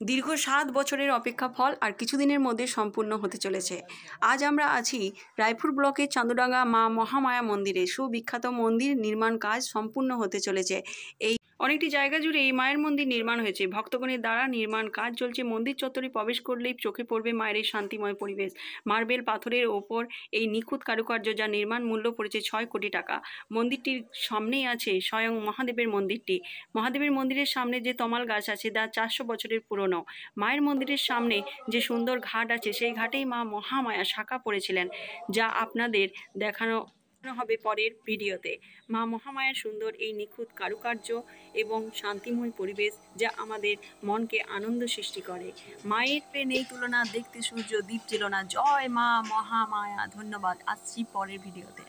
দীর্ঘ 7 বছরের অপেক্ষা ফল আর কিছুদিনের মধ্যে সম্পূর্ণ হতে চলেছে। আজ আমরা আছি রায়পুর ব্লকের চান্দুডাঙ্গা মা মহামায়া মন্দিরে। সুবিখ্যাত মন্দির নির্মাণ কাজ সম্পূর্ণ হতে চলেছে। এই অনেকটি জায়গা জুড়ে এই মায়ের মন্দির নির্মাণ হয়েছে। ভক্তগণের দ্বারা নির্মাণ কাজ চলছে। মন্দির চত্বরে প্রবেশ করলেই চোখে পড়বে মায়ের এই শান্তিময় পরিবেশ। মার্বেল পাথরের ওপর এই নিখুঁত কারুকার্য, যা নির্মাণ মূল্য পড়েছে 6 কোটি টাকা। মন্দিরটির সামনেই আছে স্বয়ং মহাদেবের মন্দিরটি। মহাদেবের মন্দিরের সামনে যে তমাল গাছ আছে তা 400 বছরের পুরনো। মায়ের মন্দিরের সামনে যে সুন্দর ঘাট আছে, সেই ঘাটেই মা মহামায়া শাখা পড়েছিলেন, যা আপনাদের দেখানো হবে পরের ভিডিওতে। মা মহামায়ার সুন্দর এই নিখুঁত কারুকার্য এবং শান্তিময় পরিবেশ, যা আমাদের মনকে আনন্দ সৃষ্টি করে। মায়ের নেই তুলনা, দেখতে সূর্য দ্বীপ ছিল না। জয় মা মহামায়া। ধন্যবাদ। আসছি পরের ভিডিওতে।